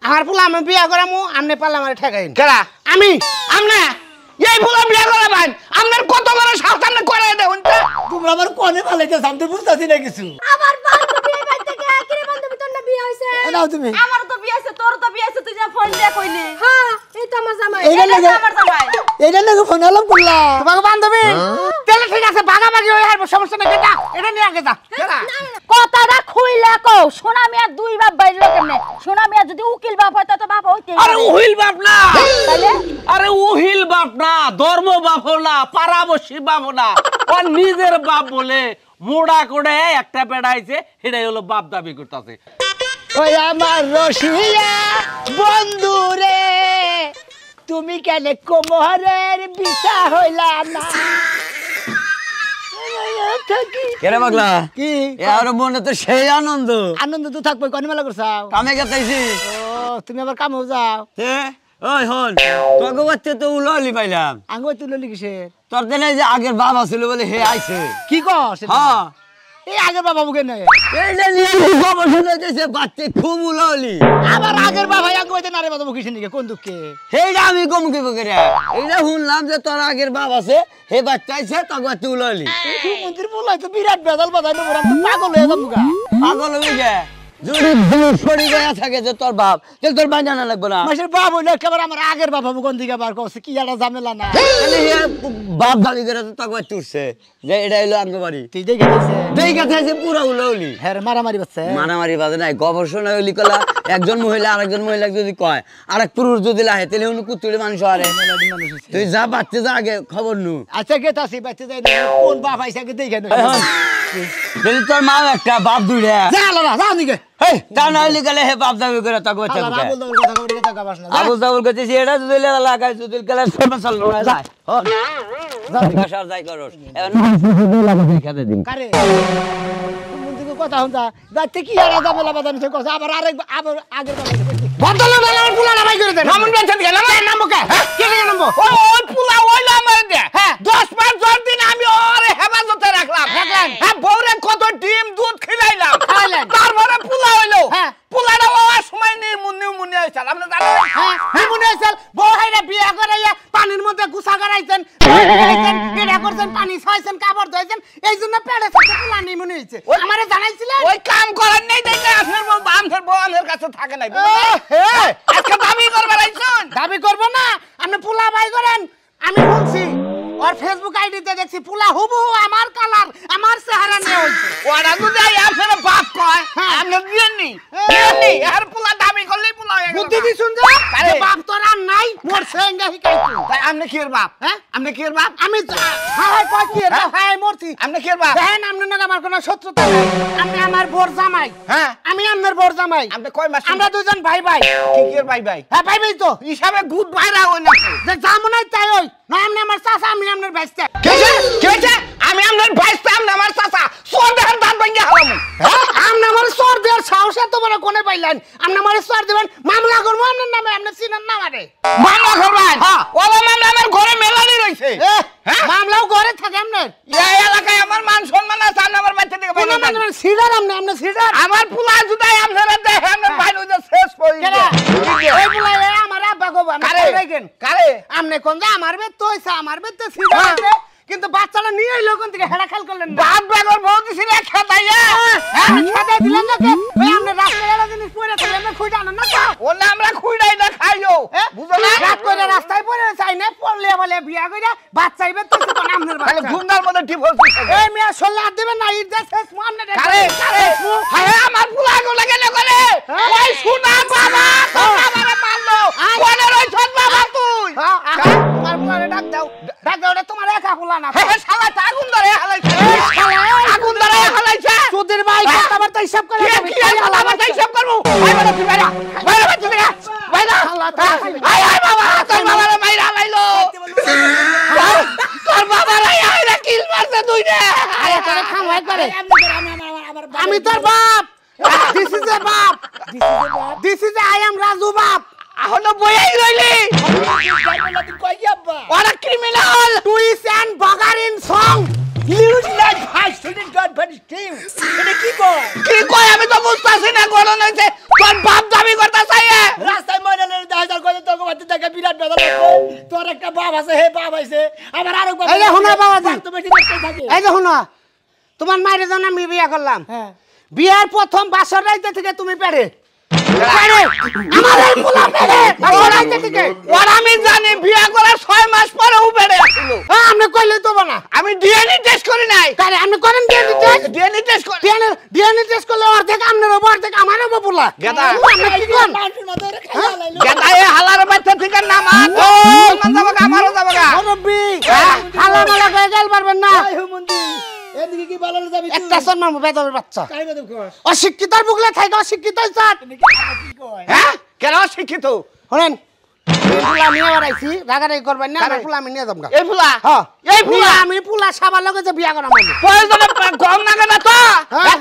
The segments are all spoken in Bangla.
আমার ফুলা আমি বিয়া করামু আমনে পারলে আমার ঠেকাইন কেডা আমি আমনে এই ফুলা বিয়া করাবেন আপনার কত বড় সাহস আপনি করে দেন তোমরা আমার কোনে ফালাইতে সামনে বুঝতাছি না কিছু আমার বান্ধবী এই বাড়ি থেকে কিরে বান্ধবী তোর না বিয়ে হইছে নাও তুমি আমার তো বিয়ে হইছে তোর তো বিয়ে হইছে তুই যা ফোন দিয়ে কইলি হ্যাঁ এই তো আমার জামাই এইটা লাগে আমার জামাই এইটা লাগে ফোন আলাম করলা তোমাকে বান্ধবী তাহলে ঠিক আছে ভাগাভাগি হয়ে আসবো সমস্যা নেই কেটা এটা নিয়ে আগে যা কথাটা খুইলা কও সোনা মিয়া দুই বাপ বাইরে কেমনে সোনা মিয়া যদি উকিল বাপ হয় তো বাপ হইতে আরে উহিল বাপ না তাইলে আরে উহিল বাপ না ধর্ম বাপ না পারাবসী বাপ না ও নিজের বাপ বলে মোড়া করে একটা পেড়াইছে এটাই হলো বাপ দাবি করতেছে ওই আমার রসিয়া বন্ধু রে তুমি কেন কোমরের বিছা হইলা না কেরে পাগলা কি আর মনে তো সেই আনন্দ আনন্দ তো থাকবে কনি মেলা করছাও কামে গেতাইছি ও তুমি আবার কামও যাও হে ওই হন তোকে বাচ্চা তো উলালি পাইলাম আঙ্গুই তুলে লিখিসের তোর দেনে যে আগের বাবা ছিল বলে হে আইছে কি কস হ্যাঁ এই আগের বাবা বুকে নয় এইটা নিয়ে খবর শুনেছে বাচ্চা খুব উলালি আবার আগের বাবা আঙ্গুইতে নারে বাবা বুকিস নিকে কোন দুঃখে সেইটা আমি কম কি বকেরে এইটা শুনলাম যে তোর আগের বাবা আছে হে বাচ্চা আইছে তোকে বাচ্চা উলালি মন্দির বলাই তো বিরাট বেদাল বাজাই না বরাম তো পাগল হয়ে যাবো গা পাগল হয়ে গে যদি ভুল সরি গয়া থাকে যে তোর বাপ তাহলে তোর বাইনা না লাগবে না মাসের বাপ হইলে একেবারে আমার আগের বাবা কোন দিকে বার করছে কি একটা ঝামেলা না তাহলে হে বাপ দাবি করে তো তোকে বাচ্চা উঠছে যে এটা হইলো আঙ্গ বাড়ি তুই দেখে দিছে দেই কথা আছে পুরা উলাউলি হ্যাঁ মারামারি বাচ্চা মারামারি বাজে নাই গবেষণা হইলি কলা একজন মহিলা আরেকজন মহিলা যদি কয় আরেক পুরুষ যদি লাহে তাহলে উনি কুতুলে মানুষ আরে তুই যা বাচ্চা যা আগে খবর নু আচ্ছা কে তাসি বাচ্চা যাই না কোন বাপ আইসা কে দেখে যদি তোর মা একটা বাপ দুইটা যা লালা যা নিকে এই তা না হইলি গেলে হে বাপ দাবি করে তাকে বাচ্চা আবুল কোথায় দাবুল কথা কইতে টাকা বাস না আবুল দাবুল করতেছি এটা যদি লাগাই যদি গেলে সমস্যা লড়াই যায় কাশার যাই করস এখন লাগা দেখাতে দিন কারে মুন্দিকে কথা হন্তা যাতে কি আর ঝামেলা বাজানি সে কথা আবার আবার আগের বাবা বদল না আমার ফুলা নামাই করে দেন নামুন বেঁচে দিয়ে নামবো কে কে নামবো ওই পোলা ওইলো আমার দে হ্যাঁ 10-5 দিন আমি ওরে হেফাজতে রাখলাম হ্যাঁ বউরে কত ডিম দুধ খিলাইলাম তারপরে পোলা হইলো হ্যাঁ। পোলাটা ও সময় নিউমোনিয়া হইছিল আপনি জানেন হ্যাঁ মনে হইছিল বউ হাইরা বিয়া করাইয়া পানির মধ্যে গুছা করাইছেন এটা করছেন পানি ছয়ছেন কাপড় ধুইছেন এইজন্য পেড়ে সাথে ফুলা নেই মনে হইছে আমারে জানাইছিলেন ওই কাম করার নেই দেখে আপনার বউ আমাদের কাছে থাকে নাই আজকে দাবি করবার আইছুন দাবি করব না আপনি পোলা বাই করেন আমি বলছি ওর ফেসবুক আইডিতে দেখছি পোলা হুবহু আমার কালার আমার চেহারা নিয়ে হইছে ওরা যদি আপনার বাপ কয় আপনি দিয়েননি আর পোলা দাবি করলেই পোলা হয়ে গেল বুদ্ধি দিছুন যে বাপ তোর আর নাই মোর সেঙ্গা হিকাইছো তাই আপনি কি এর বাপ হ্যাঁ আপনি কি এর বাপ আমি হাই কই কি রে হাই মরছি আপনি কি এর বাপ দেখেন আপনি না আমার কোনো শত্রুতা নাই আমি আমার বোর জামাই হ্যাঁ আমি আপনার বোর জামাই আপনি কয় মাস আমরা দুজন ভাই ভাই কি এর ভাই ভাই হ্যাঁ ভাই ভাই তো হিসাবে গুড ভাইরা হই না যে জামুনাই তাই ওই না আপনি আমার চাচা আমি আপনার ভাইস্তা কেছে আমি আপনার ভাইস্তা আপনি আমার চাচা সোর দেন দান ভাঙ্গা হারামু আপনি আমার সর দেওয়ার সাহস এত বড় কোনে পাইলেন আপনি আমার সর দিবেন মামলা করবো আপনার নামে আপনি চিনেন না আমারে মামলা করবেন ওলা মামলা আমার ঘরে মেলানি রইছে মামলাও ঘরে থাকে আপনার এই এলাকায় আমার মান সম্মান আছে আপনি আমার বাচ্চা থেকে কোন মানে সিডার আপনি সিডার আমার ফুলা জুতাই আপনারা দেখেন আমার ভাই নইছে শেষ হই ওই বুলাই আমার আব্বা গো আমি দেখেন কারে আপনি কোন যে আমার বে তো হইছে আমার বে তো সিডার আছে কিন্তু বাচ্চাটা নিয়ে এলো কোন থেকে হেডা খেল করলেন না বাপ বেগর বউ দিছিলে খেতাইয়া হ্যাঁ খেতে দিলেন না কে ওই আপনি রাস্তায় এলা জিনিস পড়ে থাকলেন না খুঁজা না না ওলা আমরা খুইড়াই না খাইও বুঝো না রাত করে রাস্তায় পড়ে চাই না পড়লে বলে বিয়া কইরা বাচ্চাইবে তো তো নামের খালি বাচ্চা গুন্ডার মধ্যে ডিভোর্স এই মিয়া সল্লা দিবেন না ইট দা শেষ মোহাম্মদ কারে কারে হ্যাঁ আমার ফুলা গুলো কেন করে ওই সুনা বাবা আমারে মারলো কোনে রইছস বাবা তুই তোমার মুখে ডাক দাও রে তোমার একা ফুলা না হে শালা আগুন ধরে হালাইছে আগুন ধরে হালাইছে সুদের ভাই কথাবার্তা হিসাব করে কি কথাবার্তা হিসাব করব ভাই বড় তুই বাইরা বাইরা তুই বাইরা বাইরা আয় আয় বাবা তোর বাবারে মাইরা হালাইলো তোর বাবারে আইরা কিল মারছে তুই রে আরে তোরে খাম একবারে আমি তোর বাপ দিস ইজ এ বাপ this is I am Raju বাপ এখনো বইয়াই রইলি ওরা ক্রিমিনাল টুইস এন্ড বাগার ইন সং use like high student god but steam এটা কি কয় কি কয় আমি তো বুঝতাছি না গড়ন হইছে তোর বাপ দাবি করতাছ একটা বাপ আছে হে বাপ আছে আবার আরেক বাপ এই যে হুনা বাবাজি তো বেশি দেখতে থাকে এই যে হুনা তোমার মায়ের জন্য আমি বিয়া করলাম হ্যাঁ বিয়ার প্রথম বাসর রাইতে থেকে তুমি পেরে আমার এই পোলা পেরে বাসর রাইতে থেকে ওর আমি জানি বিয়া করার 6 মাস পরে ও বেড়ে আসলো আপনি কইলে তো না আমি ডিএনএ টেস্ট করি নাই তাহলে আপনি করেন ডিএনএ টেস্ট ডিএনএ টেস্ট করি ডিএনএ টেস্ট করলে অর্ধেক আপনার ওপর অর্ধেক আমার ওপর পোলা গেদা আপনি কি কোন না ধরে খাইয়া লাইলো গেদা এ হালার বাচ্চা থেকে নামা তো মান যাবগা আমারও যাবগা মুরব্বি হালা মালা কয়ে গেল পারবেন না এই হুমন্দি এদিকে কি বালালে যাবি তুই একটা সম্মান বেদবের বাচ্চা কাই বেদব কস অশিক্ষিতর বুকলে থাকে অশিক্ষিত স্যার তুমি কি আমার কি কয় হ্যাঁ কেন শিক্ষিত শুনেন পুলা নিয়ে বেড়াইছি রাগারাগি করবেন না আমার পুলা আমি নিয়ে যাবো এই ফুলা হ্যাঁ এই ফুলা আমি পুলা সাবার লগে যে বিয়া করাম আমি প্রয়োজনে কম না কেন তো হ্যাঁ।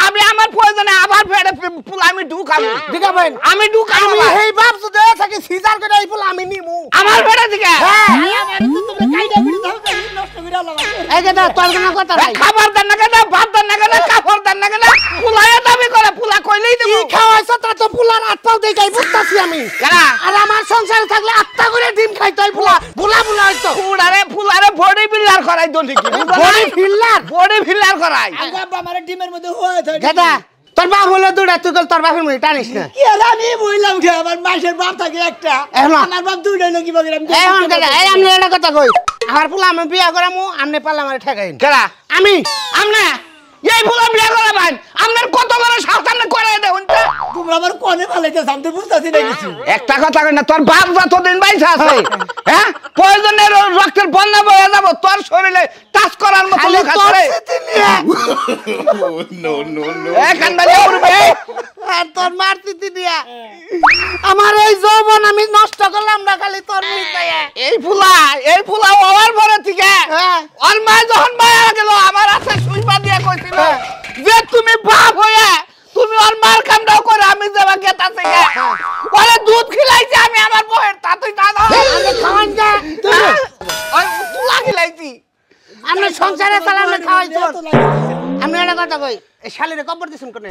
আমি আমার প্রয়োজনে আবার ফেরে ফুলা আমি ঢুকাবো দিগাবেন আমি ঢুকাবো আমি এই বাপ যদি থাকি সিজার করে এই পুলা আমি নিমু আমার ফেরে দিকে হ্যাঁ আমার তো তোমরা কাইদা বিড়ি দাও নষ্ট করে আলাম এই যে তোর কোনো কথা নাই খাবার দেন না কেন ভাত দেন না কেন কাপড় দেন না কেন ফুলায় দাবি করে ফুলা কইলেই কি দেবো খাওয়াইছ তা তো পুলার আট পাও দেখাই বুঝতাছি আমি কেনা আর আমার সংসারে থাকলে আটটা করে ডিম খাইতো এই পুলা বুলা বুলা হইতো ফুলারে বডি বিল্ডার করাই তো ঠিকই বড়ি ফিল্লার বডি বিল্ডার করাই আগে আব্বা আমার ডিমের মধ্যে হয়ে থাকে গেদা তোর বাপ হলো দুটা তুই কল তোর বাপের মুই টানিস না কি আর আমি বইলাম কি আমার মাসের বাপ থাকে একটা এখন আমার বাপ দুইটা লোকি বগির আমি এখন গেদা এই আমি একটা কথা কই আমার পুলা আমি বিয়া করামু আমনে পাল্লা মারে ঠেকাইন কেনা আমি আমনে এই ফুলা বিয়ে করাবেন আপনার কত বড় সাবধানে করে দেউন তো তোমরা আমার কোনে ভালাইতে সামনে বুঝতাছি না কিছু একটা কথা কই না তোর বাপ যতদিন বাইসা আছে হ্যাঁ প্রয়োজনে রক্তের বন্যা বয়ে যাব তোর শরীরে টাচ করার মতো খালি লোক তোর আছে স্মৃতি নিয়ে এখন বাজে উঠবে আর তোর মারতিতি দিয়া আমার এই যৌবন আমি নষ্ট করলাম না খালি তোর মিটাইয়া এই ফুলা ওভার পরে থেকে হ্যাঁ ওর মা যখন মারা গেল আমার হাতে সুইপা দিয়ে কইছিল যে তুমি বাপ হয়ে তুমি ওর মার কামটাও করে আমি যাবা গেতা থেকে ওরে দুধ খিলাইছি আমি আমার বউয়ের তাতেই দাদা আমি খাওয়ান যা ওই তুলা খিলাইছি আমি সংসারে চালানো খাওয়াইছো আমি একটা কথা কই এই শালিরে কবর দিছুন কোনে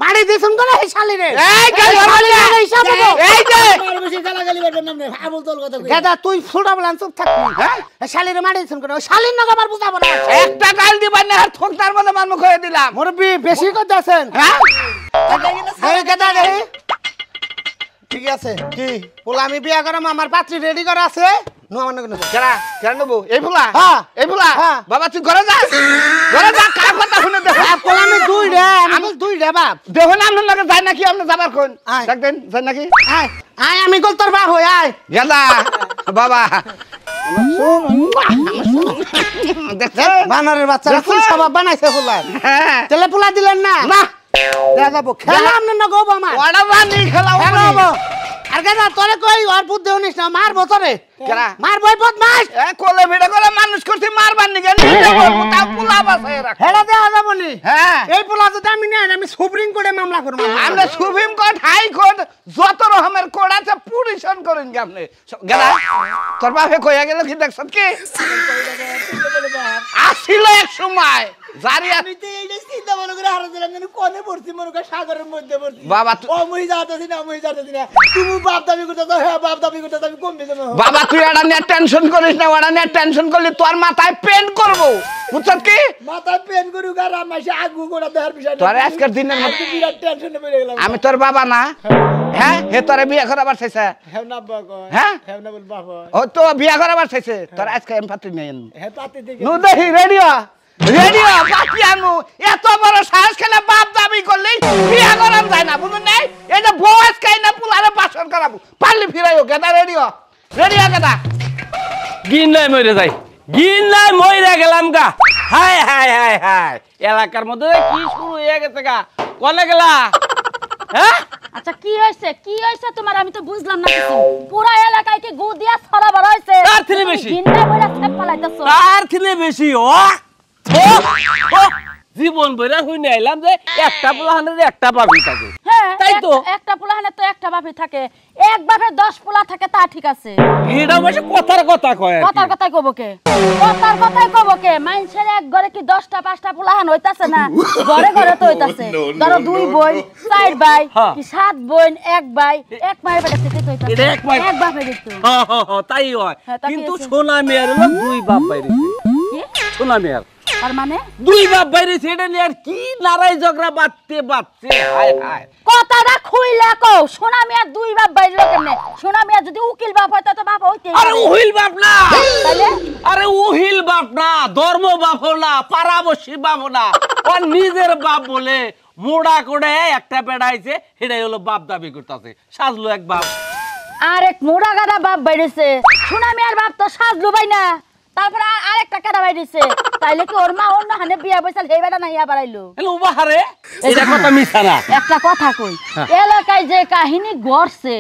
মারি দিছুন কোনে এই শালিরে এই কেন শালিরে হিসাব দেবো এই যে আমার বেশি গালাগালি করবেন না আবল তোল কথা কই গেদা তুই ছোটা বলান চুপ থাকবি হ্যাঁ এই শালিরে মারি দিছুন কোনে ওই শালির নগা আমার বুঝাবো না একটা গাল দিবার না আর ঠোকতার মধ্যে মারমুখ হয়ে দিলাম মুরব্বি বেশি কথা আছেন হ্যাঁ এই গেদা রে ঠিক আছে কি পোলা আমি বিয়া করাম আমার পাত্রী রেডি করা আছে নো আমার নগা কেরা কেন নেবো এই ফুলা হ্যাঁ। এই ফুলা হ্যাঁ। বাবা তুই ঘরে যা কার কথা শুনে দেখো পোলা আমি দুই রে আমি দুই রে বাপ দেখো না আপনার লগে যায় নাকি আপনি যাবার কোন আয়। দেখবেন যায় নাকি আয় আয় আমি কল তোর বাপ হই আয় গেদা বাবা দেখছেন বানরের বাচ্চারা ফুল স্বভাব বানাইছে পোলা হ্যাঁ তেলে পোলা দিলেন না না দেখা যাবো খেলা আপনার নগা হবো আমার ওটা রানি খেলা খেলা হবো আর গেদা তোরে কই ওর বুদ্ধি উনিস না মারবো তোরে কেরা মারবো এই বদমাস এ কোলে ভিড়ে করে মানুষ করতে মারবার নিকে নিজে করবো তা পোলা বাসায় রাখ হেরা দেওয়া যাবো নি হ্যাঁ এই পোলা যদি আমি নেন আমি সুপ্রিম কোর্টে মামলা করবো আমরা সুপ্রিম কোর্ট হাই কোর্ট যত রকমের কোর্ট আছে পুরিশন করেন কি আপনি গেলা তোর বাপে কইয়া গেল কি দেখছ কি আসিল এক সময় জারিয়া আমি তো এইটা চিন্তা মনে করে হারা দিলাম যেন কোনে পড়ছি মনে করে সাগরের মধ্যে পড়ছি বাবা ও মুই যাতেছি না তুমি বাপ দাবি করতে হ্যাঁ বাপ দাবি করতে আমি কম বেজে বাবা তুই এটা নিয়ে টেনশন করিস না ওটা নিয়ে টেনশন করলে তোর মাথায় পেন করবো বুঝছ কি মাথায় পেন করুক আর আমার সে আগু গোড়া দেওয়ার বিষয় তোর আজকের দিনের মধ্যে বিরাট টেনশনে পড়ে গেলাম আমি তোর বাবা না হ্যাঁ হে তোরে বিয়ে করাবার চাইছে হ্যাঁ না বাবা হ্যাঁ? হ্যাঁ না বল বাবা ও তো বিয়ে করাবার চাইছে তোর আজকে এমপাতি নেই হ্যাঁ পাতে দেখে নু দেখি রেডিও বাকি আনু এত বড় সাহস খেলে বাপ দাবি করলেই বিয়ে করার যায় না বুঝুন নাই এই যে বয়স খাই না পুলারে বাসন করাবো পারলি ফিরাইও গেদা রেডিও গেদা গিন্নাই মরে যাই গিন্নাই মরে গেলাম গা হাই হাই হাই হাই এলাকার মধ্যে কি শুরু হয়ে গেছে গা কলে গেলা হ্যাঁ আচ্ছা কি হয়েছে তোমার আমি তো বুঝলাম না কিছু পুরা এলাকায় কি গু দিয়া ছড়াবার হয়েছে তার থেকে বেশি। গিন্না বইরা ছেপ পালাইতাছো তার থেকে বেশি জীবন বইরা হই নাইলাম যে একটা পোলাহানের একটা পাবি থাকে হে তাই তো একটা পোলা হানে তো একটা বাপে থাকে, এক বাপে 10 পোলা থাকে তা ঠিক আছে। এটা বসে কথার কথা কয় আর কি। কথার কথাই কব কে, কথার কথাই কব কে। মানুষের এক ঘরে কি 10টা 5টা পোলা হান হইতাছে না, ঘরে ঘরে তো হইতাছে। ধরো 2 বোন 4 ভাই হ্যাঁ। কি 7 বোন 1 ভাই, এক মায়ের বেটা থেকে তো হইতাছে। এটা এক মায়ের- এক বাপে দিত। তাই হয়, হ্যাঁ, তা কি কিন্তু আছে? সোনা মেয়ের হলো 2 বাপ বাইরেছে। কি সোনা মেয়ের আর মানে 2 বাপ বাইরেছে, এটা নিয়ে আর কি লড়াই ঝগড়া বাঁধতে বাঁধতে, হায় হায়। কথাটা খুইলা কও, সোনা মিয়া 2 বাপ বাইরে কেমনে? সোনা মিয়া যদি উকিল বাপ হয় তো বাপ হইতে আরে উহিল বাপ না, তাহলে আরে উহিল বাপ না, ধর্ম বাপ না, পাড়াবসী বাপ না, ও নিজের বাপ বলে মোড়া করে একটা পেড়াইছে, এটাই হলো বাপ দাবি করতেছে। সাজলো এক বাপ। আরেক মুড়া গাড়া বাপ বাইরেছে, সোনা মিয়ার বাপ তো সাজলু ভাই না, তারপরে আরেকটা কাটা বাইরেছে। তাইলে কি ওর মা অন্য হানে বিয়া বইছাল হেই বেটা নাইয়া বাড়াইলো? হ্যালো বাহারে, এটা কথা মিছা না। একটা কথা কই, এলাকায় যে কাহিনী ঘটছে,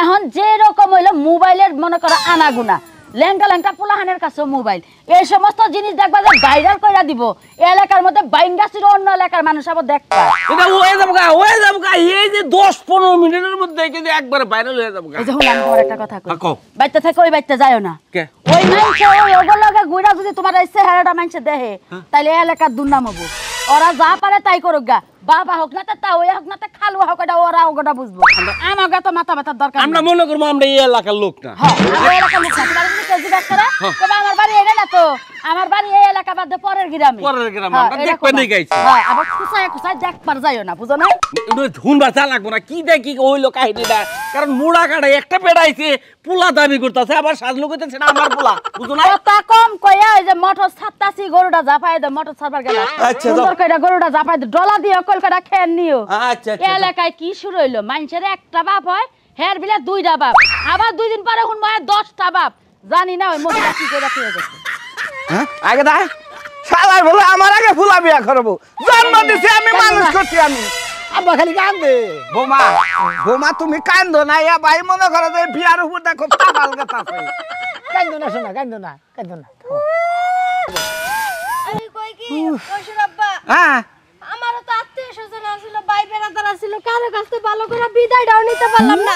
এখন যে রকম হইলো মোবাইলের মনে করো আনাগুনা, ল্যাংটা ল্যাংটা পোলাহানের কাছে মোবাইল, এই সমস্ত জিনিস দেখবা যে ভাইরাল কইরা দিব, এলাকার মধ্যে বাইঙ্গা ছিল, অন্য এলাকার মানুষ আবার দেখবা। এটা হয়ে যাবো গা, হয়ে যাবো গা, এই যে 10-15 মিনিটের মধ্যে কিন্তু একবারে ভাইরাল হয়ে যাবো গা। এই যে হুন আমি তোমার একটা কথা কই, হ্যাঁ, কও। বাইতে থেকে ওই বাইতে যাইও না। কে? ওই মাইনছে ওই ওগুলোকে গুইরা যদি তোমার এই চেহারাটা মাইনছে দেখে, তাইলে এলাকার দুর্নাম হবো। ওরা যা পারে তাই করুক গা, বাবা হোক না তা ওই হোক না তা খালু হোক, এটা ওরা ওটা বুঝবো। আমাকে তো মাথা ব্যথার দরকার আমরা নাই। মনে করবো আমরা এই এলাকার লোক না। হ্যাঁ, আমি এলাকার লোক না। তোমার যদি কেউ জিজ্ঞাসা করে, তবে আমার বাড়ি এটা না তো, আমার বাড়ি এই এলাকা বাদ দিয়ে পরের গ্রামে। পরের গ্রামে, হ্যাঁ, আমরা এটা দেখবে কথা। নাই গাইছি। হ্যাঁ, আবার খুসায় খুসায় দেখবার যাইও না, বুঝো না? শুনবার চা লাগবো না, কি দেখি ওইলো কাহিনীটা। কারণ মোড়া কাটা একটা পেড়াইছে, পোলা দাবি করতেছে, আবার সাজলো করতেছে না আমার পোলা, বুঝো না? কথা কম কইয়া ওই যে মোটর ছাড়তাছি, গরুটা জাপাই দে, মোটর ছাড়বার গেল। আচ্ছা, সুন্দর কইরা গরুটা জাপাই দে, ডলা দিয়ে কলকাতা খেয়ে নিও। আচ্ছা আচ্ছা। এলাকায় কি শুরু হইলো, মানুষের একটা বাপ হয়, হের বিলে 2টা বাপ, আবার 2 দিন পরে হুন মায়ের 10টা বাপ। জানি না ওই মহিলা কি করে ফিরে গেছে। হ্যাঁ আগে দা শালার বলে আমার আগে ফুলা বিয়া করবো, জন্ম দিছি আমি, মানুষ করছি আমি। আব্বা খালি কান্দে। বোমা বোমা তুমি কান্দো না, ইয়া ভাই মনে করো যে বিয়ার উপর দেখো তাবাল কথা আছে। কান্দো না শোনা, কান্দো না, কান্দো না। আমি কই কি কইছুর আব্বা, হ্যাঁ আমারও তো আত্মীয় স্বজন আছিল, ভাই বেড়াদার আছিল, কারো কাছে ভালো করে বিদায়টাও নিতে পারলাম না।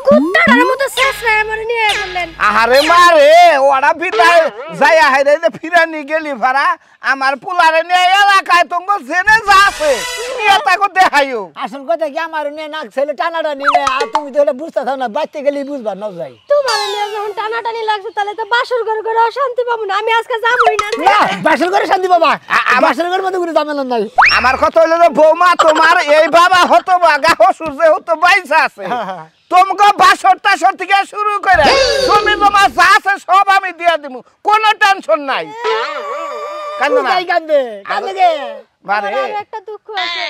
কুত্তাটার মতো শেষ রায় আমার নিয়ে বললেন। আহারে মারে ওরা বিদায় যাই আহারে যে ফিরানি গেলি ভাড়া, আমার পোলারে নিয়ে এলাকায় তোমার জেনে যা আছে নিয়ে তাকে দেখাইও। আসল কথা কি আমার নিয়ে নাক ছেলে টানাটা নিয়ে, আর তুমি তো বুঝতে থাও না, বাইতে গেলে বুঝবা না যাই। তোমার নিয়ে যখন টানাটানি লাগছে তাহলে তো বাসর ঘরে ঘরে অশান্তি পাবো না, আমি আজকে যাবই না। না বাসর করে শান্তি বাবা, বাসর ঘরের মধ্যে কোনো ঝামেলা নাই। আমার কথা হইলো যে বৌমা তোমার এই বাবা হতো বাগা হসুর যে হতো বাইসা আছে, তোমাকে বাসর টাসর থেকে শুরু করে তুমি তোমার যা আছে সব আমি দিয়ে দিব, কোনো টেনশন নাই। কান্দো না তাই কান্দে, কান্দে গে। বারে আমার আরো একটা দুঃখ আছে।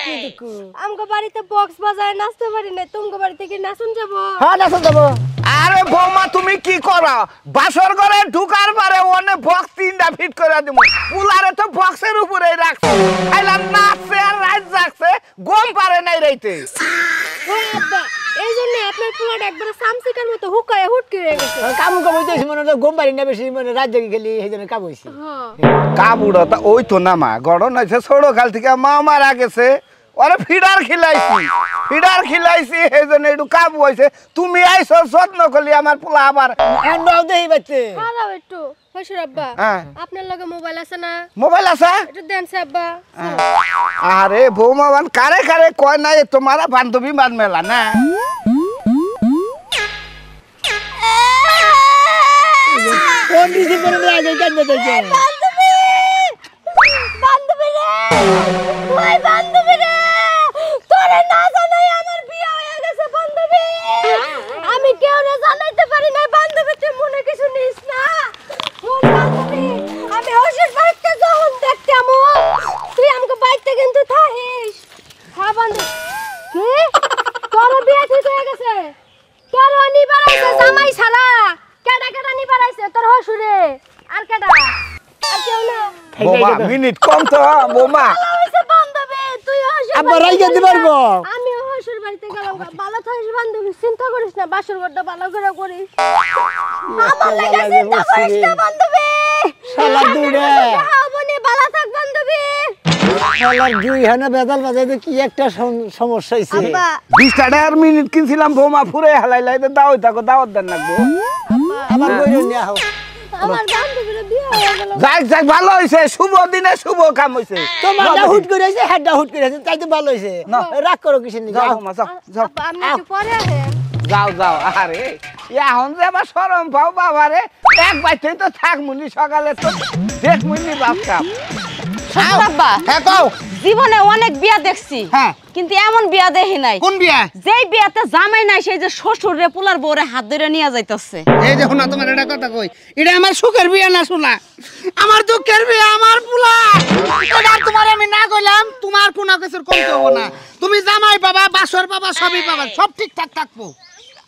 আমগো বাড়িতে বক্স বাজায় নাচতে পারি না, তুমগো বাড়িতে কি নাচুন যাবো? হ্যাঁ নাচন যাবো। আরে বৌমা তুমি কি করো, বাসর ঘরে ঢুকার পরে অনেক বক্স 3টা ফিট করে দিব, পুলারে তো বক্সের উপরে রাখছে, খাইলাম নাচছে আর রাত জাগছে, গম পারে নাই রাইতে। ও আব্বা, এই জন্য আপনার পোলাটা একবারে সামসিকার মতো হুকায় হুটকি হয়ে গেছে। কামু কামাইতেছি মনে হয় ঘুম পারি না বেশি, মানে রাত জাগি গেলি সেই জন্য কাম হয়েছি। হ্যাঁ, কাবুড়া তা ওই তো না মা গড়ন হয়েছে, ছোট কাল থেকে মা মারা গেছে, ওরে ফিডার খিলাইছি এই জন্য একটু কাবু হয়েছে। তুমি আইসো যত্ন করলি আমার পোলা আবার এন্ডাও দেই বাচ্চে। খারাপ একটু কইছুর আব্বা, হ্যাঁ। আপনার লগে মোবাইল আছে না? মোবাইল আছে। একটু দেন সে আব্বা। আরে বৌমা বান কারে কারে কয় না, তোমারা বান্ধবী মান মেলা না। কোন দিদি করে লাগে কান্দে দেখে। বান্ধবী, বান্ধবী রে, ওই বান্ধবী রে, তোরে না জানাই আমার বিয়ে হয়ে গেছে বান্ধবী। আমি কেউ না জানাইতে পারি না বান্ধবী, তুই মনে কিছু নিস না। ওই বান্ধবী, আমি হসির বাড়িতে যখন দেখতাম তুই আমাকে বাড়িতে কিন্তু থাকিস। হ্যাঁ বান্ধবী, কি তোর বিয়ে ঠিক হয়ে গেছে? তোর নিবার আইছে জামাই ছাড়া, কেডা কেডা নিবার আইছে তোর হসুরে? আর কেডা? আর কেউ না? বৌমা মিনিট কম তো বৌমা। ভালো হইছে বান্ধবী, তুই হসুর আব্বা বাড়িতে রাইগা গেলি। দিবারবো। আমি হসুর বাড়িতে গেলাম, ভালো থাকিস বান্ধবী, চিন্তা করিস না, বাসর ঘরটা ভালো করে করিস। আমার লাগা চিন্তা করিস না বান্ধবী। শালা দূরে। হ্যাঁ বনি, ভালো থাক বান্ধবী। শালার দুই হানা বেদাল বাজাইতে কি একটা সমস্যা হইছে আব্বা 20 টাকার মিনিট কিনছিলাম বৌমা ফুরে হালাইলাই তো দাও থাকো দাওয়াত দেন লাগবো আবার কইরো নিয়া হও আমার বান্ধবীর বিয়ে হয়ে গেল যাক যাক ভালো হইছে শুভ দিনে শুভ কাম হইছে তোমারটা হুট করে আইছে হেডটা হুট করে আইছে তাই তো ভালো হইছে রাগ করো কিসের নিয়ে যাও বৌমা যাও যাও আব্বা আমি একটু পরে আসেন যাও যাও আরে এখন যে আবার শরম পাও বাবারে এক বাইতে তো থাক মুনি সকালে তো দেখ মুনি বাপ কাপ আব্বা হ্যাঁ কও জীবনে অনেক বিয়া দেখছি হ্যাঁ কিন্তু এমন বিয়া দেখি নাই কোন বিয়া যেই বিয়াতে জামাই নাই সেই যে শ্বশুর রে পোলার বউরে হাত ধরে নিয়ে যাইতেছে এই দেখো না তোমার এটা কথা কই এটা আমার সুখের বিয়া না শোনা আমার দুঃখের বিয়া আমার পোলা এটা তোমার আমি না কইলাম তোমার কোনো কিছুর কমতে হবে না তুমি জামাই বাবা বাসর বাবা সবই বাবা সব ঠিকঠাক থাকবো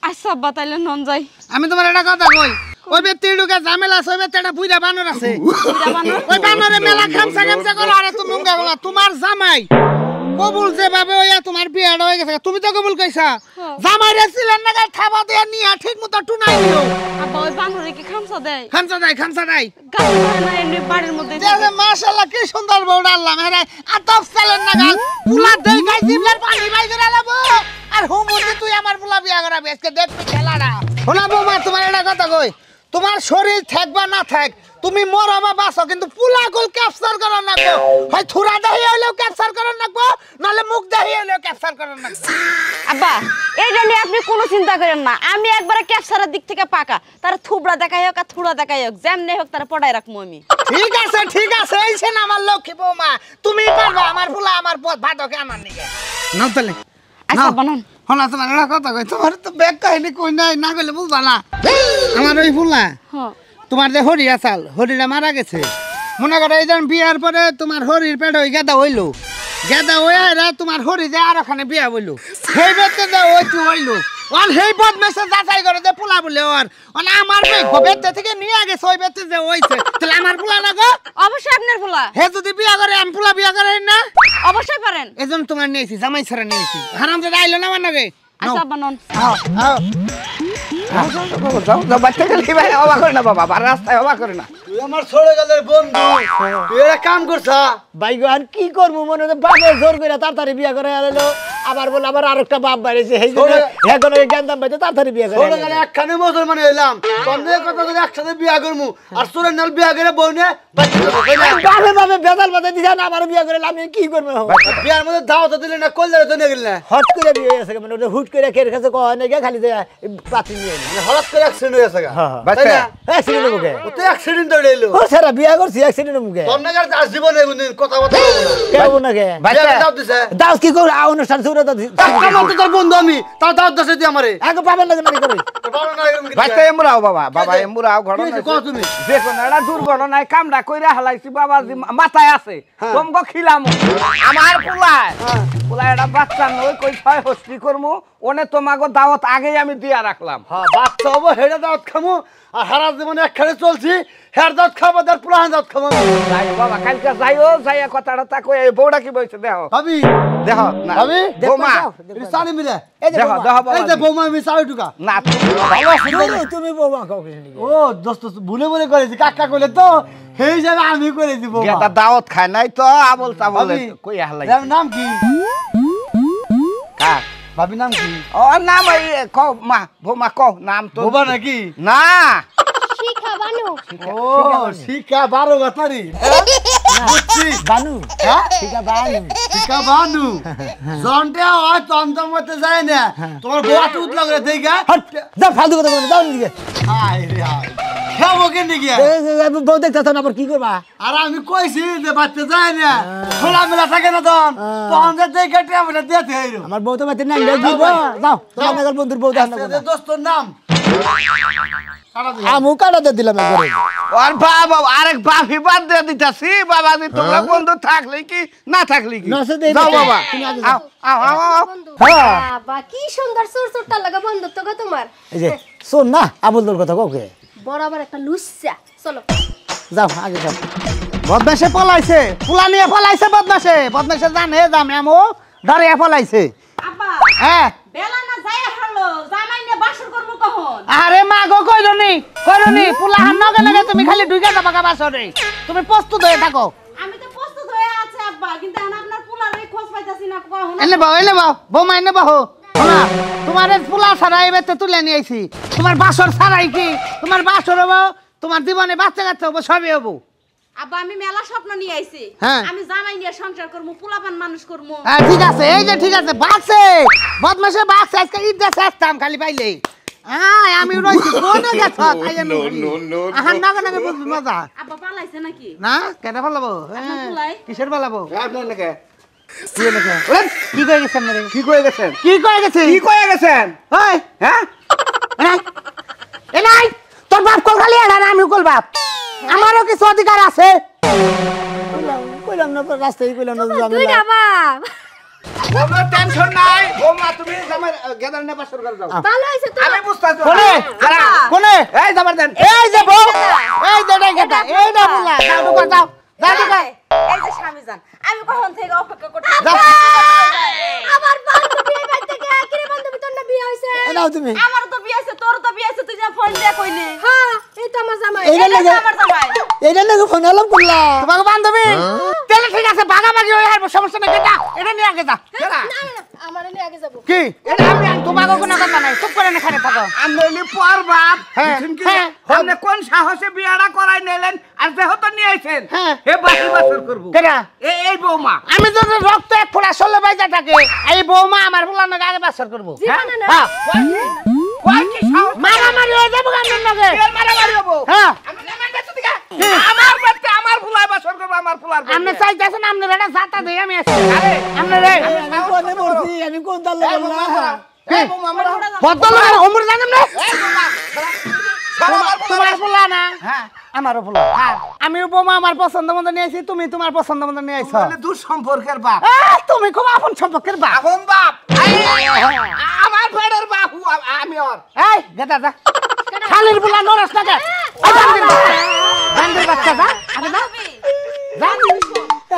আচ্ছা আব্বা তাইলে নন যাই আমি তোমার এটা কথা কই ওই ব্যক্তি ঢুকে ঝামেলা আছে ওই ব্যক্তি একটা বুইরা বানর আছে ওই বানরে মেলা খামসা খামসা করো আরে তুমি মুঙ্গা বলা তোমার জামাই কবুল যেভাবে হইয়া তোমার বিয়াটা হয়ে গেছে তুমি তো কবুল কইছা জামাই রে ছিলেন না থাবা দিয়া নিয়া ঠিক মতো টুনাই দিও আব্বা ওই বানরে কি খামসা দেয় খামসা দেয় গাছ ধরে না এমনি বাড়ির মধ্যে দেখে মাশাআল্লাহ কি সুন্দর বউটা আল্লাহ মেরে আতপ চালেন না গাল পুলা দেই গাই জিবলার পানি বাই করে লাবো আর হুমুন্দি তুই আমার পুলা বিয়া করাবি আজকে দেখবি খেলাটা শোনা বৌমা তোমার এটা কথা কই তোমার শরীর থাকবা না থাক তুমি মরো বা বাঁচো কিন্তু পুলা গোল ক্যাপচার করার নাকবো হয় থুরা দেহি হইলেও ক্যাপচার করার নাকবো নাহলে মুখ দেহি হইলেও ক্যাপচার করার নাকবো আব্বা এইটা নিয়ে আপনি কোনো চিন্তা করেন না আমি একবারে ক্যাপচারের দিক থেকে পাকা তার থুবড়া দেখাই হোক আর থুড়া দেখাই হোক যেমনি হোক তারা পড়াই রাখবো আমি ঠিক আছে এইছেন আমার লক্ষ্মী বৌমা তুমি পারবা আমার পুলা আমার পথ ভাতকে আমার নিকে নাও তাহলে আচ্ছা বানান হলা তোমার এটা কথা কই তোমার তো ব্যাগ কাহিনী কই নাই না কইলে বুঝবা না আমার ওই ফুলা হ্যাঁ তোমার যে হরি আসাল হরিটা মারা গেছে মনে করো এই যেন বিয়ার পরে তোমার হরির পেটে ওই গেদা হইলো গেদা হইয়া তোমার হরি যে আর ওখানে বিয়া হইলো সেই বেতে যে ওই তুই হইলো অন সেই বদমেসে যাচাই করে যে পোলা বলে ওর অন আমার বেতে থেকে নিয়ে গেছে ওই বেতে যে হইছে তাহলে আমার পোলা না গো অবশ্যই আপনার পোলা হে যদি বিয়া করে আমি পোলা বিয়া করে না অবশ্যই পারেন এজন তোমার নিয়েছি জামাই ছাড়া নিয়েছি হারাম যে আইলো না আমার নাকি আচ্ছা বানান যাও যাও বাচ্চা গেলি ভাই অবাক করে না বাবা রাস্তায় অবাক করে না তুই আমার ছোড়ে গেলের বন্ধু তুই এরা কাম করছা বাইগান কি করবো মনে হয় বাপের জোর করে তাড়াতাড়ি বিয়া করে আলো আবার বলে আবার আরেকটা বাপ বাড়িছে সেই জন্য এখন জ্ঞানদাম বাইতে তাড়াতাড়ি বিয়া করে ছোট গেলে একখানে মুসলমান হইলাম তন্দের কথা যদি একসাথে বিয়া করমু আর চোরের নাল বিয়া করে বউ নিয়ে বাপে বাপে বেদাল বাদে দিছে না আমার বিয়া করে আমি কি করবো বিয়ার মধ্যে দাওয়াত দিলে না করলে তো নিয়ে গেলে হট করে বিয়ে হয়েছে মানে ওটা হুট করে কের কাছে কয় না গিয়ে খালি পাতি নিয়ে মানে হঠাৎ করে অ্যাক্সিডেন্ট হয়েছে গা বাচ্চা অ্যাক্সিডেন্ট মুখে ও তো অ্যাক্সিডেন্ট হয়ে গেল ও সারা বিয়া করছি অ্যাক্সিডেন্ট মুখে তন্দের আজ জীবনে কোনদিন কথা বলতে পারবো না কেউ না কে বিয়া দাওয়াত দিছে দাও কি করে অনুষ্ঠান শুরু তো আমার তো তোর বন্ধু আমি তাও দাওয়াত দিছে তুই আমারে আগে পাবেন লাগে না করে বাবা না এরকম বাচ্চা এমরাও বাবা বাবা এমরাও ঘটনা কি কও তুমি দেখো না এটা দুর্ঘটনায় কামড়া কইরা হালাইছি বাবা মাথায় আছে তোমগো খিলাম আমার পোলায় এটা বাচ্চা নই কই ছয় হস্তি করমু ওনে তোমাগো দাওয়াত আগেই আমি দিয়া রাখলাম হ্যাঁ বাচ্চা হবো হেডা দাওয়াত খামু আর সারা জীবনে একখানে চলছি হেড দাওয়াত খাবো তার পুরান দাওয়াত খাবো যাই বাবা কালকে যাইও যাইয়া কথাটা তা কই এই বউটা কি বইছে দেখো ভাবি দেখো না ভাবি বৌমা সানি মিলে দেখো দেখো বাবা এই যে বৌমা আমি চাই ঢুকা না তুমি বৌমা কাউ কিছু ও দোস্ত ভুলে ভুলে করেছি কাকা কইলে তো সেই হিসাবে আমি করেছি বৌমা গেটা দাওয়াত খায় নাই তো আবল তাবল ভাবি, কই হালাই নাম কি কার ভাবি নাম কি ও নাম এই কও মা বৌমা কও নাম তো বোবা নাকি না শিখা বানু ও শিকা 12 বাতারি বুঝছি বানু হ্যাঁ ঠিকা বানু শিকা বানু জনটা হয় তন্তমতে যায় না তোমার বউ আট উঠলা করে দেখা হট যা ফালতু কথা বলে যাও নিকে হায় রে হায় খাবো কেন গিয়া বউ দেখতে না আবার কি করবা আর আমি কইছি যে বাচ্চা যায় না খোলা মেলা থাকে না তখন যে দেখে আমরা দিতে হইলো আমার বউ তো বাতে না দিব যাও তোমার বন্ধুর বউ দেখানো দোস্তর নাম আমু কাটা দিলাম একবারে আর বাবা আরেক বাপি বাদ দিয়ে দিতাছি বাবা দি তোমরা বন্ধু থাকলে কি না থাকলে কি না, সে দেই যাও দিতে। বাবা তুমি আগে আও আও আও আও। হ্যাঁ বাবা কি সুন্দর সুরসুরটা লাগা বন্ধুত্ব গো তোমার এই যে শোন না আবুলদুর কথা কাউকে বরাবর একটা লুচ্চা চলো যাও আগে যাও বদমাসে পলাইছে পোলা নিয়ে পলাইছে বদমাসে জানে জামে আমো দাঁড়িয়ে পলাইছে আব্বা হ্যাঁ বেলা না যায় হলো জামাই নিয়ে বাসর করব কখন আরে মা গো কইরনি পোলা হান নগে লাগে তুমি খালি ঢুকে যাবা বাসরে তুমি প্রস্তুত হয়ে থাকো আমি তো প্রস্তুত হয়ে আছে আব্বা কিন্তু এখন না কও না এনে বাও বৌমা এনে বাহো শোনা তোমার ফুলা ছাড়া এবার তো তুলে নিয়ে আইছি তোমার বাসর ছাড়াই কি তোমার বাসর হবো তোমার জীবনে বাচ্চা কাচ্চা হবো সবই হবো আব্বা আমি মেলা স্বপ্ন নিয়ে আইছি হ্যাঁ। আমি জামাই নিয়ে সংসার করব পোলাপান মানুষ করব হ্যাঁ ঠিক আছে এই যে ঠিক আছে বাসে বদমাসে বাসে আজকে ঈদ দেশে আসতাম খালি পাইলে হ্যাঁ আমি রইছি কোনে গেছ আহান নাগে নাগে বুঝবি মজা আব্বা পালাইছে নাকি না কেটে ফেলাবো আপনার ফুলাই? কিসের ফেলাবো আপনি নাকি কি কয়ে গেছেন রে কি কয়ে গেছেন কি কয়ে গেছে কি কয়ে গেছেন ওই হ্যাঁ এ নাই তোর বাপ কল খালি আর আমি কল বাপ আমারও কিছু অধিকার আছে কইলাম না রাস্তায় কইলাম না দুইটা বাপ কোনো টেনশন নাই বৌমা তুমি জামাই গেদার না বাসর করে যাও ভালো হইছে তো আমি বুঝতাছি কোনে কোনে এই জামার দেন এই যে বউ এই দেড়াই গেটা এই না বলা যাও ঢুকা যাও যাও ঢুকা এই যে স্বামী জান আমি কখন থেকে অপেক্ষা করতে যাও। আমার বান্ধবী এই বাড়ি থেকে কিরে বান্ধবী তোর না বিয়ে হইছে নাও তুমি আমার তো বিয়ে হইছে তোর তো বিয়ে হইছে তুই যা ফোন দিয়ে কইলি হ্যাঁ এই তো আমার জামাই এইটা এই লাগে- আমার জামাই এইটা নাকি ফোন আলাম করলা তোমাকে বান্ধবী তাহলে ঠিক আছে ভাগাভাগি হয়ে আর সমস্যা নেই গেটা এটা নিয়ে আগে যা কেডা আমার নিয়ে আগে যাব কি এটা আমি তোমাকে কোনো কথা নাই চুপ করে এখানে থাকো আমি হইলি পর বাপ হ্যাঁ, বুঝছেন কি হ্যাঁ। আপনি কোন সাহসে বিয়াটা করাই নিলেন আর যেহেতু নিয়ে আইছেন হ্যাঁ। হে বাসি বাসর করব কেডা এই বৌমা আমি তো রক্ত এক ফোঁটা চলে বাইজা থাকে এই বৌমা আমার ফুলার নাকি আগে বাসর করবো জীবনে না হ্যাঁ কয় কি সাহস মারামারি হয়ে যাবো আপনার নাকি এর মারামারি হবো হ্যাঁ আমি নামান দেছো দিকা আমার বাচ্চা আমার ফুলাই বাসর করব আমার ফুলার আপনি চাইতেছেন আপনার একটা জাতা দিয়ে আমি আসছি আরে আপনার রে আমি কোনে মরছি আমি কোন দাল লাগলাম এই বৌমা আমরা বদল হোমর জানেন না এই বৌমা সারা তোমার ফুলা না হ্যাঁ আমারও ফুলা আমি বৌমা আমার পছন্দ মতো নিয়ে আসি তুমি তোমার পছন্দ মতো নিয়ে আইছো বলে দূর সম্পর্কের বাপ তুমি খুব আপন সম্পর্কের বাপ এখন বাপ আমার ফেডের বাপ আমি ওর এই গেদা যা খালির বুলা নরস না কে গান্ডের বাচ্চা যা আগে যা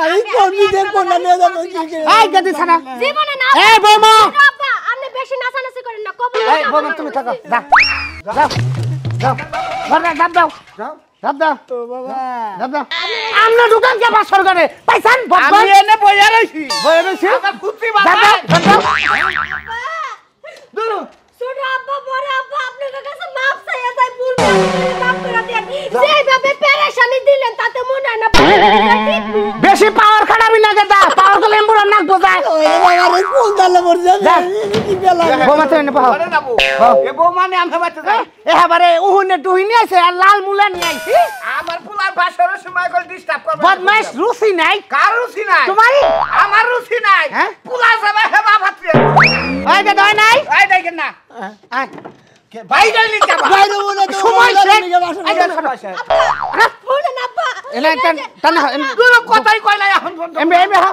আমি কোন দিকে কোন না নিয়ে যাবো কি করে এই গেদি ছানা জীবনে না এই বৌমা আব্বা আপনি বেশি নাচানাচি করেন না কবুল এই বৌমা তুমি থাকো যা যাও যাও ঘরে ডাব দাও যাও ডাব দাও তো বাবা ডাব দাও আমরা দোকান কে বাসর করে পাইছান আমি এনে বইয়া রইছি বয়ে রইছি আমার কুত্তি ডাব বাবা দাও ডাব দাও দূর ছোট আব্বা বড় আব্বা আপনার কাছে মাপ চাইয়া যাই ভুল মাপ করে দেন যেভাবে পেরেশানি দিলেন তাতে মনে হয় না বেশি পাওয়ার খাটাবি না গেদা পাওয়ার তো লেম্বুর নাক বোঝায় ওই বাবা রে কোন দাল মরছে কি বেলা বৌমা তো এনে পাও ঘরে যাবো এ বৌমা নিয়ে আমি বাচ্চা যাই এবারে উহুনে টুহিনি আছে আর লাল মুলা নিয়ে আইছি আমার ফুলার বাসরের সময় কল ডিস্টার্ব করবে বদমাইশ রুচি নাই কার রুচি নাই তোমারই আমার রুচি নাই হ্যাঁ? পুলা যাবে হে বাবা তুই ওই যে দয় নাই এই দেখেন না আয় ভাই যাইলি যাবা বাইরে বলে তো সময় শেষ। বাসন বলেন আব্বা এনে টান টান তুই কথাই কই নাই এখন ফোন এমবে এমবে হা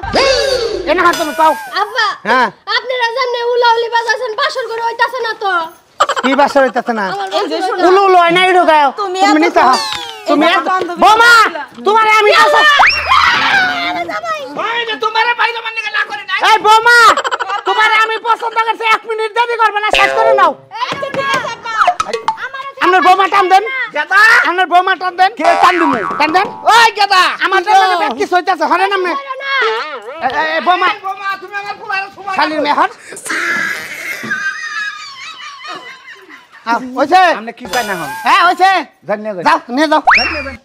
এনে হাত তুমি পাও আব্বা হ্যাঁ আপনারা জানেন উলাউলি বাজাছেন বাসর করে হইতাছে না তো কি বাসর হইতাছে না এই যে শোনো উলু উলু আইনা ইড়ো গাও তুমি নিতে হা তুমি বোমা তোমারে আমি আসা ভাই যে তোমারে বাইরে মানে না করে নাই এই বোমা তোমারে আমি পছন্দ করছি 1 মিনিট দেরি করবে না শেষ করে নাও আচ্ছা ঠিক আছে আব্বা আপনার বোমা টান দেন গেদা আপনার বোমা টান দেন কে টান দিমু টান দেন ওই গেদা আমার জন্য কি হইতাছে হরে নামনে এই বোমা বোমা তুমি আমার ফুলার সময় খালির মেহর হইছে আপনি কি চাই না হন হ্যাঁ হইছে ধন্যবাদ যাও নিয়ে যাও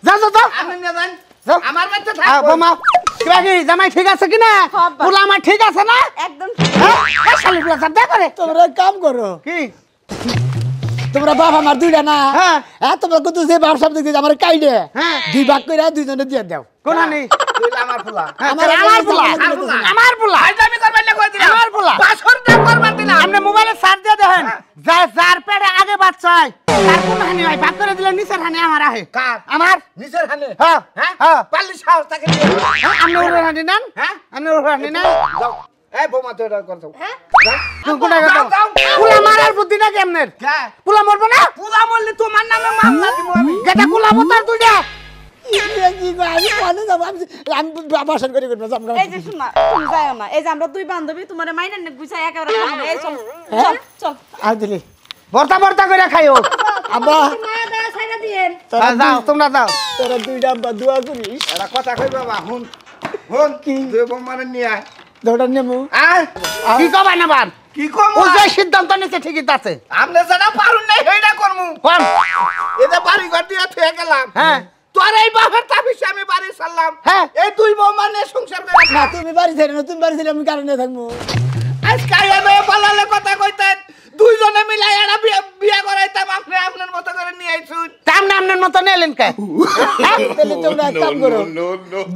যাও যাও যাও আপনি নিয়ে যান যাও আমার বাচ্চা আ, থাকবো বোমা কিবা কি জামাই ঠিক আছে কি না পুলা আমার ঠিক আছে না একদম হ্যাঁ এই শালির পুলা সাথে করে তোমরা এক কাম করো কি তোমরা বাপ আমার দুইটা না হ্যাঁ। হ্যাঁ তোমরা কত যে বাপ সাহেব দেখতে আমার কাইডে হ্যাঁ। 2 ভাগ করে দুইজনে দিয়ে দাও কোন নেই তুই আমার ফুলা আমার পুলা আমার পুলা আমি করবেন না কই দিলাম আমার পুলা বাসর দাম করবার দিলাম আপনি মোবাইলে সার্চ দিয়ে দেখেন যার পেটে আগে বাচ্চা হয় তার কোন হানি হয় ভাগ করে দিলে নিচের হানি আমার আহে কার আমার নিচের হানে হ্যাঁ হ্যাঁ হ্যাঁ পাল্লি সাহস থাকে দিয়ে আপনি ওর হানি নেন হ্যাঁ আপনি ওর হানি নেন যাও এই বোমা তো এটা করছো হ্যাঁ তুমি কোথায় গেছো যাও, যাও। পুলা মারার বুদ্ধি না কেমনের হ্যাঁ পুলা মরবো না পুলা বললি তোমার নামে মামলা দিব আমি গেটা পুলা মতার তুই যা কি গো, আমি কোনে যাব আমি বাসন করে করব জামগা এই যে শোনা তুমি যাও না এই যে আমরা দুই বান্ধবী তোমারে মাইনা নে গুছাই একেবারে খাবো না। এই চল চল চল আর দিলি ভর্তা ভর্তা করে খাইও আব্বা মায়া দয়া ছাইরা দিয়েন যাও তোমরা যাও তোরা দুইটা আব্বা দোয়া করিস এটা কথা কই বাবা হুন হুন কি দুই বোমারে নিয়ে আয় দৌড়ান নেমু কি কবা না বান কি করবো ও যে সিদ্ধান্ত নিতে ঠিকই আছে আপনি যেটা পারুন নাই সেইটা করমু কোন এটা বাড়ি ঘর দিয়ে থুয়ে গেলাম হ্যাঁ তোর এই বাপের তাবিজে আমি বাড়ি ছাড়লাম হ্যাঁ। এই দুই বৌমা নিয়ে সংসার করে না তুমি বাড়ি ছেড়ে না তুমি বাড়ি ছেড়ে আমি কারণে থাকবো আজকে আইয়া বলালে কথা কইতেন দুইজনে মিলাই এরা বিয়ে করাইতাম আপনি আপনার মতো করে নিয়ে আইছুন সামনে আপনার মতো নেলেন কে তাহলে তোমরা এক কাম করো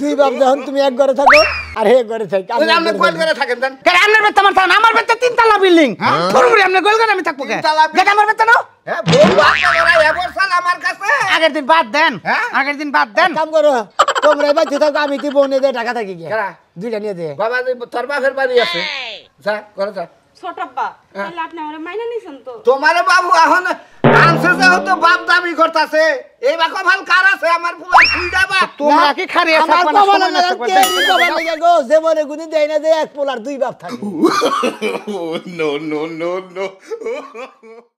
দুই বাপ যখন তুমি এক ঘরে থাকো আর এক ঘরে থাকি ওই যে আপনি কোন করে থাকেন জান কেন আপনার বেতে আমার থাকেন আমার বেতে তিনতলা বিল্ডিং পুরোপুরি আপনার গোলগান আমি থাকবো কে তিনতলা building? যেটা আমার বেতে না হ্যাঁ বউ বাচ্চা করা এবার সাল আমার কাছে আগের দিন বাদ দেন হ্যাঁ? আগের দিন বাদ দেন কাম করো তোমরা এবার থাকো আমি কি বোনে দিয়ে টাকা থাকি গিয়া কেরা? দুইটা নিয়ে দে বাবা তোর বাপের বাড়ি আছে যা করে যা ছোট আব্বা তাহলে আপনি আমার মাইনা নিছেন তো তোমারে বাবু এখন আনছে যেহেতু বাপ দাবি করতেছে এই বা কপাল কার আছে আমার পুরা খুইডা বা তোমরা কি খারিয়ে আমার থাকবা না কপালে সময় নষ্ট লাগা করতে? কে কপালে লাগা গো যে মনে গুনি দেয় না যে এক পোলার দুই বাপ থাকে